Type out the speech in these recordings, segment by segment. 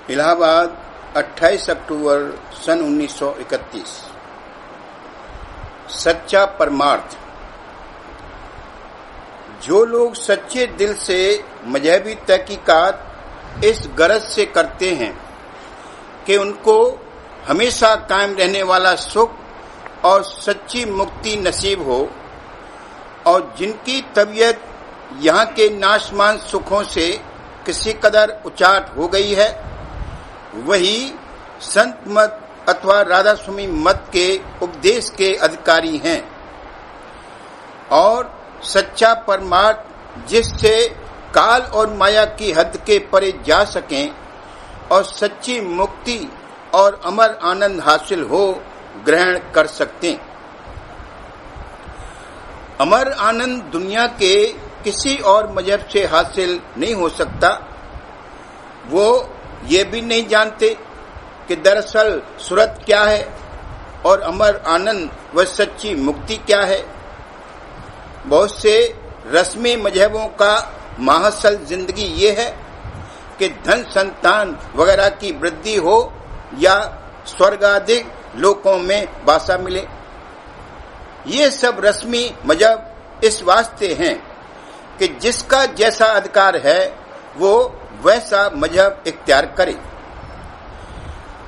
इलाहाबाद 28 अक्टूबर सन 1931। सच्चा परमार्थ। जो लोग सच्चे दिल से मजहबी तहकीकात इस गरज से करते हैं कि उनको हमेशा कायम रहने वाला सुख और सच्ची मुक्ति नसीब हो, और जिनकी तबीयत यहाँ के नाशमान सुखों से किसी कदर उचाट हो गई है, वही संत मत अथवा राधा स्वामी मत के उपदेश के अधिकारी हैं। और सच्चा परमार्थ जिससे काल और माया की हद के परे जा सकें और सच्ची मुक्ति और अमर आनंद हासिल हो, ग्रहण कर सकते। अमर आनंद दुनिया के किसी और मजहब से हासिल नहीं हो सकता। वो ये भी नहीं जानते कि दरअसल सूरत क्या है और अमर आनंद व सच्ची मुक्ति क्या है। बहुत से रस्मी मजहबों का माहसल जिंदगी ये है कि धन संतान वगैरह की वृद्धि हो या स्वर्गाधिक लोकों में वासा मिले। ये सब रस्मी मजहब इस वास्ते हैं कि जिसका जैसा अधिकार है वो वैसा मजहब इख्तियार करे।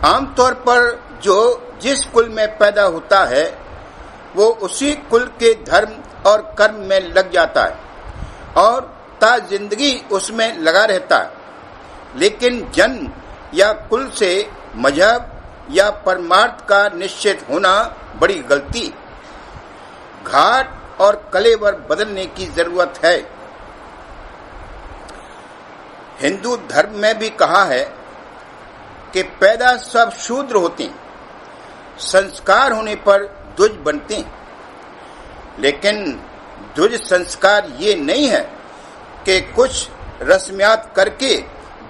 आमतौर पर जो जिस कुल में पैदा होता है वो उसी कुल के धर्म और कर्म में लग जाता है और ता जिंदगी उसमें लगा रहता है। लेकिन जन्म या कुल से मजहब या परमार्थ का निश्चित होना बड़ी गलती। घाट और कलेवर बदलने की जरूरत है। हिंदू धर्म में भी कहा है कि पैदा सब शूद्र होते, संस्कार होने पर द्विज बनते। लेकिन द्विज संस्कार ये नहीं है कि कुछ रस्मियात करके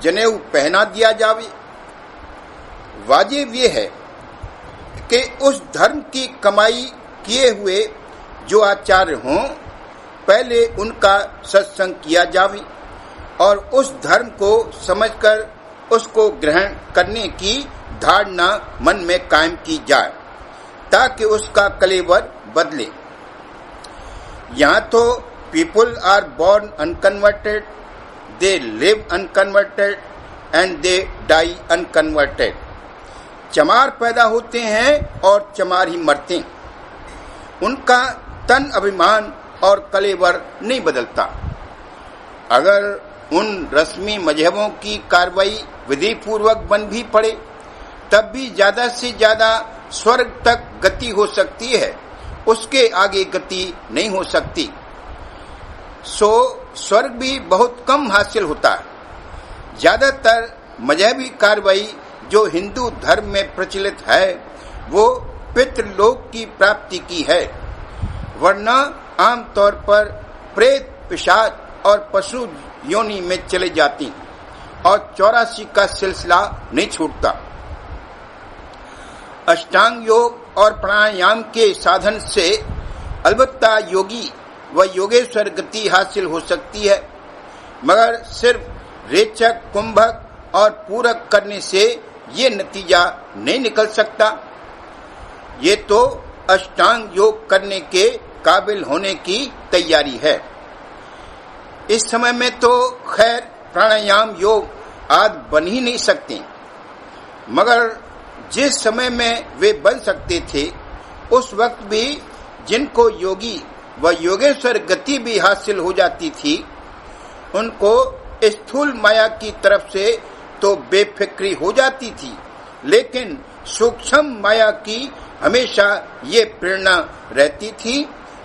जनेऊ पहना दिया जावे। वाजिब ये है कि उस धर्म की कमाई किए हुए जो आचार्य हों, पहले उनका सत्संग किया जावे और उस धर्म को समझकर उसको ग्रहण करने की धारणा मन में कायम की जाए ताकि उसका कलेवर बदले। यहाँ तो people are born unconverted, they live unconverted and they die unconverted. चमार पैदा होते हैं और चमार ही मरते। उनका तन अभिमान और कलेवर नहीं बदलता। अगर उन रस्मी मजहबों की कार्रवाई विधि पूर्वक बन भी पड़े तब भी ज्यादा से ज्यादा स्वर्ग तक गति हो सकती है, उसके आगे गति नहीं हो सकती। सो स्वर्ग भी बहुत कम हासिल होता है। ज्यादातर मजहबी कार्रवाई जो हिंदू धर्म में प्रचलित है वो पितृलोक की प्राप्ति की है, वरना आमतौर पर प्रेत, पिशाच और पशु योनि में चले जाती और 84 का सिलसिला नहीं छूटता। अष्टांग योग और प्राणायाम के साधन से अलबत्ता योगी व योगेश्वर गति हासिल हो सकती है, मगर सिर्फ रेचक, कुंभक और पूरक करने से ये नतीजा नहीं निकल सकता। ये तो अष्टांग योग करने के काबिल होने की तैयारी है। इस समय में तो खैर प्राणायाम योग आदि बन ही नहीं सकते, मगर जिस समय में वे बन सकते थे उस वक्त भी जिनको योगी व योगेश्वर गति भी हासिल हो जाती थी, उनको स्थूल माया की तरफ से तो बेफिक्री हो जाती थी, लेकिन सूक्ष्म माया की हमेशा ये प्रेरणा रहती थी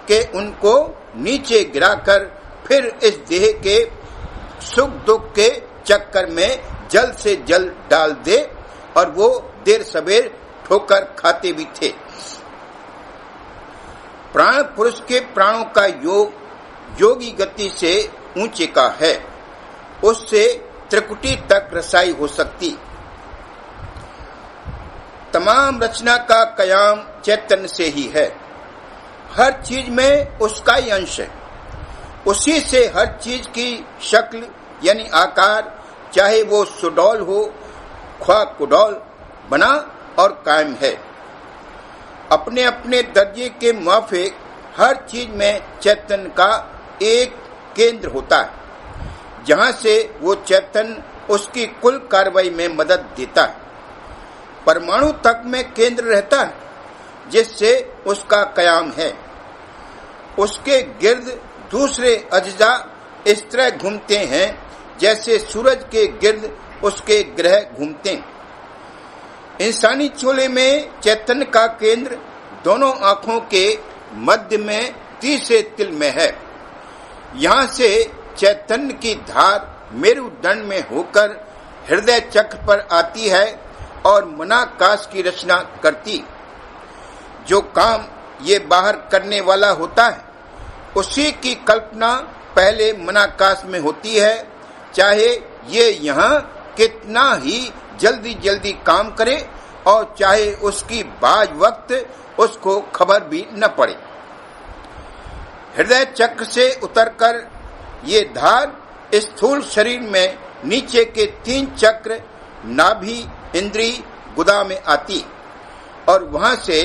कि उनको नीचे गिराकर फिर इस देह के सुख दुख के चक्कर में जल्द से जल्द डाल दे, और वो देर सवेर ठोकर खाते भी थे। प्राण पुरुष के प्राणों का योग योगी गति से ऊंचे का है, उससे त्रिकुटी तक रसाई हो सकती। तमाम रचना का कयाम चैतन्य से ही है। हर चीज में उसका ही अंश है। उसी से हर चीज की शक्ल यानी आकार, चाहे वो सुडौल हो ख्वा कुडौल बना और कायम है। अपने अपने दर्जे के मुआफिक हर चीज में चैतन्य का एक केंद्र होता है, जहां से वो चैतन्य उसकी कुल कार्रवाई में मदद देता है। परमाणु तक में केंद्र रहता है, जिससे उसका कयाम है। उसके गिर्द दूसरे अज्जा इस तरह घूमते हैं जैसे सूरज के गिर्द उसके ग्रह घूमते हैं। इंसानी चोले में चैतन्य का केंद्र दोनों आंखों के मध्य में तीसरे तिल में है। यहाँ से चैतन्य की धार मेरुदंड में होकर हृदय चक्र पर आती है और मनाकाश की रचना करती। जो काम ये बाहर करने वाला होता है, उसी की कल्पना पहले मनाकाश में होती है, चाहे ये यहाँ कितना ही जल्दी जल्दी काम करे और चाहे उसकी बाज वक्त उसको खबर भी न पड़े। हृदय चक्र से उतरकर ये धार स्थूल शरीर में नीचे के 3 चक्र नाभि, इंद्री, गुदा में आती और वहां से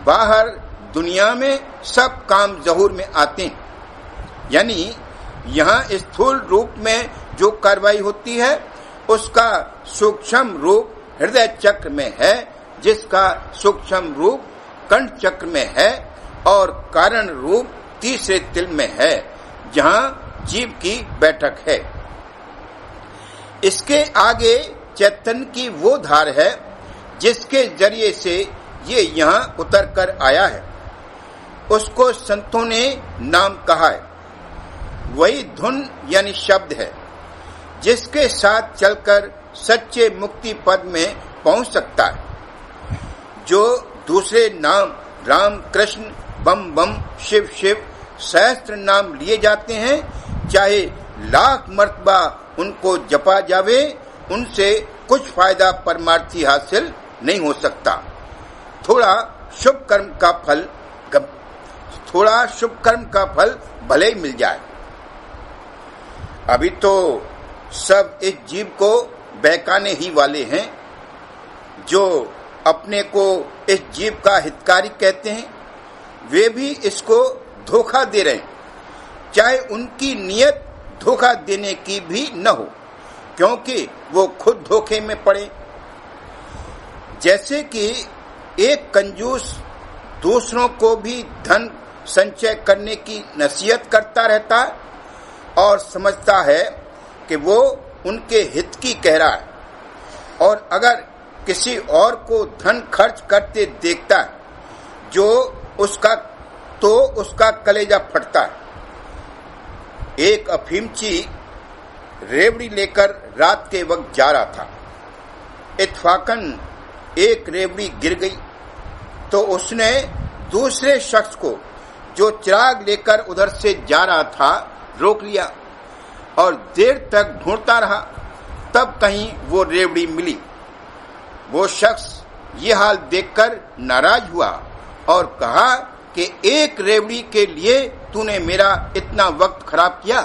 बाहर दुनिया में सब काम ज़हूर में आते हैं। यानी यहाँ स्थूल रूप में जो कार्रवाई होती है, उसका सूक्ष्म रूप हृदय चक्र में है, जिसका सूक्ष्म रूप कंठ चक्र में है और कारण रूप तीसरे तिल में है, जहाँ जीव की बैठक है। इसके आगे चैतन्य की वो धार है जिसके जरिए से ये यहाँ उतर कर आया है। उसको संतों ने नाम कहा है। वही धुन यानी शब्द है, जिसके साथ चलकर सच्चे मुक्ति पद में पहुंच सकता है। जो दूसरे नाम राम, कृष्ण, बम बम, शिव शिव, सहस्त्र नाम लिए जाते हैं, चाहे लाख मर्तबा उनको जपा जावे, उनसे कुछ फायदा परमार्थी हासिल नहीं हो सकता। थोड़ा शुभ कर्म का फल भले ही मिल जाए। अभी तो सब इस जीव को बहकाने ही वाले हैं। जो अपने को इस जीव का हितकारी कहते हैं, वे भी इसको धोखा दे रहे हैं, चाहे उनकी नीयत धोखा देने की भी न हो, क्योंकि वो खुद धोखे में पड़े। जैसे कि एक कंजूस दूसरों को भी धन संचय करने की नसीहत करता रहता है और समझता है कि वो उनके हित की कह रहा है, और अगर किसी और को धन खर्च करते देखता है तो उसका कलेजा फटता है। एक अफीमची रेवड़ी लेकर रात के वक्त जा रहा था। इत्फाकन एक रेवड़ी गिर गई तो उसने दूसरे शख्स को, जो चिराग लेकर उधर से जा रहा था, रोक लिया और देर तक ढूंढता रहा। तब कहीं वो रेवड़ी मिली। वो शख्स ये हाल देखकर नाराज हुआ और कहा कि एक रेवड़ी के लिए तूने मेरा इतना वक्त खराब किया।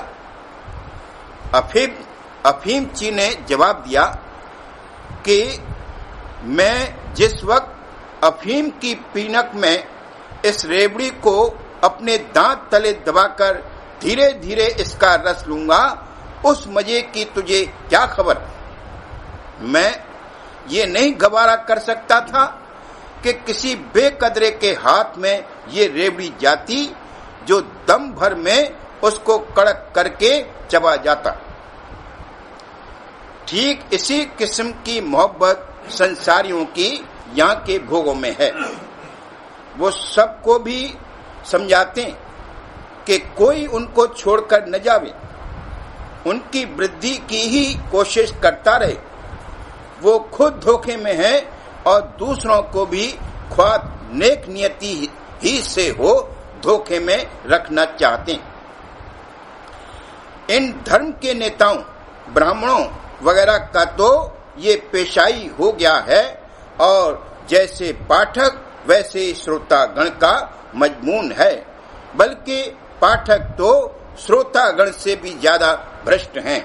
अफीमची ने जवाब दिया कि मैं जिस वक्त अफीम की पीनक में इस रेवड़ी को अपने दांत तले दबाकर धीरे धीरे इसका रस लूंगा, उस मजे की तुझे क्या खबर। मैं ये नहीं गवारा कर सकता था कि किसी बेकदरे के हाथ में ये रेवड़ी जाती, जो दम भर में उसको कड़क करके चबा जाता। ठीक इसी किस्म की मोहब्बत संसारियों की यहाँ के भोगों में है। वो सबको भी समझाते कि कोई उनको छोड़कर न जावे, उनकी वृद्धि की ही कोशिश करता रहे। वो खुद धोखे में है और दूसरों को भी ख्वाब नेक नियति ही से हो धोखे में रखना चाहते हैं। इन धर्म के नेताओं, ब्राह्मणों वगैरह का तो ये पेशाई हो गया है, और जैसे पाठक वैसे श्रोतागण का मजमून है, बल्कि पाठक तो श्रोतागण से भी ज्यादा भ्रष्ट हैं।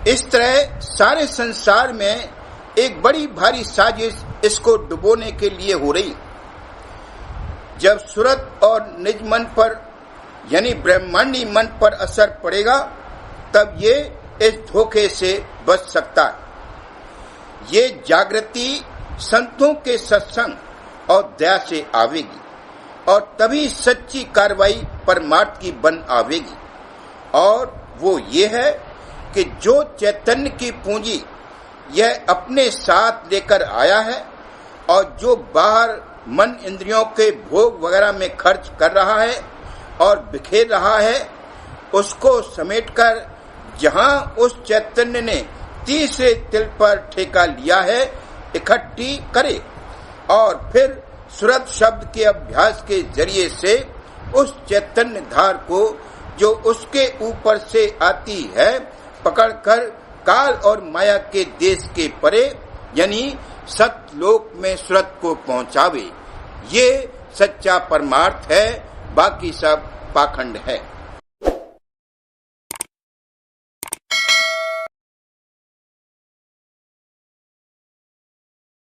इस तरह सारे संसार में एक बड़ी भारी साजिश इसको डुबोने के लिए हो रही। जब सूरत और निज मन पर यानी ब्रह्मांडी मन पर असर पड़ेगा तब ये इस धोखे से बच सकता है। ये जागृति संतों के सत्संग और दया से आवेगी और तभी सच्ची कार्रवाई परमार्थ की बन आवेगी। और वो ये है कि जो चैतन्य की पूंजी यह अपने साथ लेकर आया है और जो बाहर मन इंद्रियों के भोग वगैरह में खर्च कर रहा है और बिखेर रहा है, उसको समेटकर जहां उस चैतन्य ने तीसरे तिल पर ठेका लिया है इकट्ठी करे और फिर सुरत शब्द के अभ्यास के जरिए से उस चैतन्य धार को जो उसके ऊपर से आती है पकड़कर काल और माया के देश के परे यानी सतलोक में सुरत को पहुंचावे। ये सच्चा परमार्थ है, बाकी सब पाखंड है।